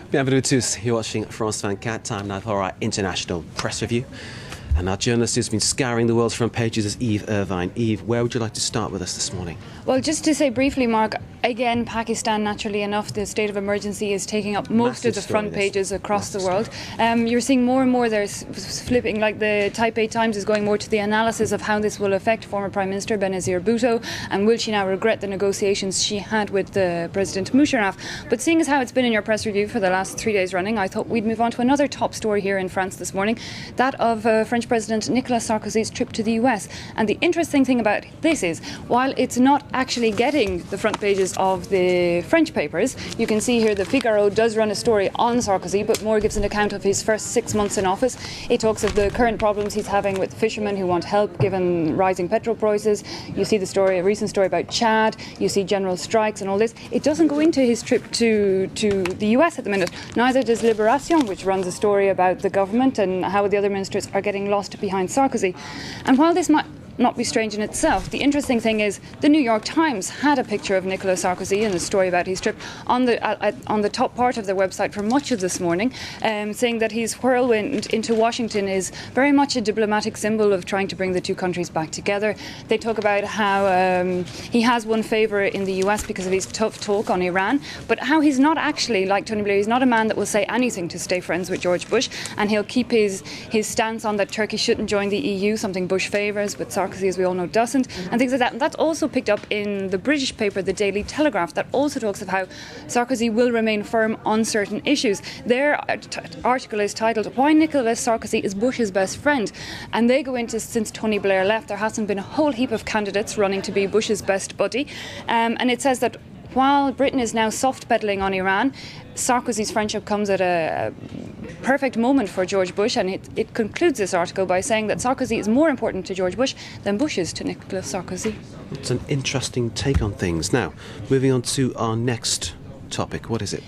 Bienvenue tous. You're watching France 24. Time now for our international press review. And our journalist who's been scouring the world's front pages is Eve Irvine. Eve, where would you like to start with us this morning? Well, just to say briefly, Mark, again, Pakistan, naturally enough, the state of emergency is taking up most of the front pages across the world. You're seeing more and more there's flipping, like the Taipei Times is going more to the analysis of how this will affect former Prime Minister Benazir Bhutto, and will she now regret the negotiations she had with President Musharraf. But seeing as how it's been in your press review for the last 3 days running, I thought we'd move on to another top story here in France this morning, that of French President Nicolas Sarkozy's trip to the US. And the interesting thing about this is, while it's not actually getting the front pages of the French papers, you can see here the Figaro does run a story on Sarkozy, but more gives an account of his first 6 months in office. It talks of the current problems he's having with fishermen who want help given rising petrol prices. You see the story, a recent story about Chad. You see general strikes and all this. It doesn't go into his trip to the US at the minute. Neither does Libération, which runs a story about the government and how the other ministers are getting lost behind Sarkozy. And while this might not be strange in itself, the interesting thing is the New York Times had a picture of Nicolas Sarkozy in a story about his trip on the top part of their website for much of this morning, saying that his whirlwind into Washington is very much a diplomatic symbol of trying to bring the two countries back together. They talk about how he has won favour in the US because of his tough talk on Iran, but how he's not actually, like Tony Blair, he's not a man that will say anything to stay friends with George Bush, and he'll keep his stance on that Turkey shouldn't join the EU, something Bush favours, but Sarkozy, as we all know, doesn't, and things like that. And that's also picked up in the British paper, the Daily Telegraph, that also talks of how Sarkozy will remain firm on certain issues. Their article is titled, "Why Nicolas Sarkozy is Bush's Best Friend," and they go into, since Tony Blair left, there hasn't been a whole heap of candidates running to be Bush's best buddy, and it says that while Britain is now soft-pedaling on Iran, Sarkozy's friendship comes at a perfect moment for George Bush, and it concludes this article by saying that Sarkozy is more important to George Bush than Bush is to Nicolas Sarkozy. It's an interesting take on things. Now, moving on to our next topic. What is it?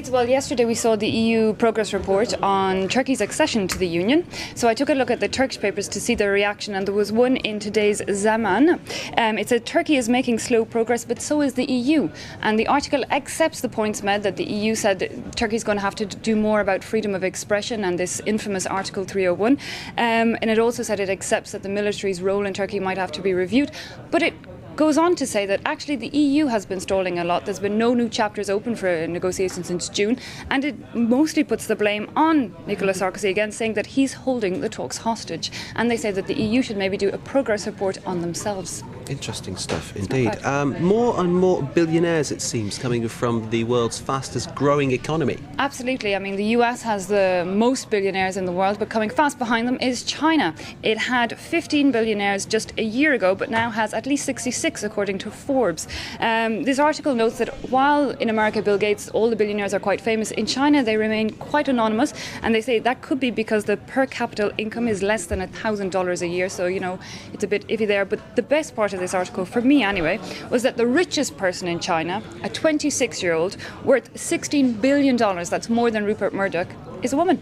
Well, yesterday we saw the EU progress report on Turkey's accession to the Union. So I took a look at the Turkish papers to see their reaction, and there was one in today's Zaman. It said Turkey is making slow progress, but so is the EU. And the article accepts the points made that the EU said that Turkey's going to have to do more about freedom of expression and this infamous Article 301. And it also said it accepts that the military's role in Turkey might have to be reviewed. But it goes on to say that actually the EU has been stalling a lot. There's been no new chapters open for negotiations since June, and it mostly puts the blame on Nicolas Sarkozy again, saying that he's holding the talks hostage. And they say that the EU should maybe do a progress report on themselves. Interesting stuff indeed. More and more billionaires, it seems, coming from the world's fastest growing economy. Absolutely. I mean, the US has the most billionaires in the world, but coming fast behind them is China. It had 15 billionaires just a year ago, but now has at least 66, according to Forbes. This article notes that while in America Bill Gates, all the billionaires are quite famous, in China they remain quite anonymous, and they say that could be because the per capita income is less than $1,000 a year, so, you know, it's a bit iffy there. But the best part of this article, for me anyway, was that the richest person in China, a 26-year-old worth $16 billion, that's more than Rupert Murdoch, is a woman.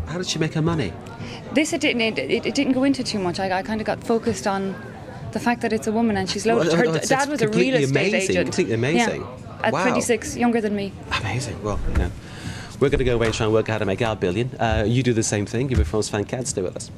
How did she make her money? It didn't go into too much. I kind of got focused on the fact that it's a woman and she's loaded. Her dad was a real estate agent. Completely amazing. Yeah, at wow. 26, younger than me. Amazing. Well, you know, we're going to go away and try and work out how to make our billion. You do the same thing. Give it France 24. Stay with us.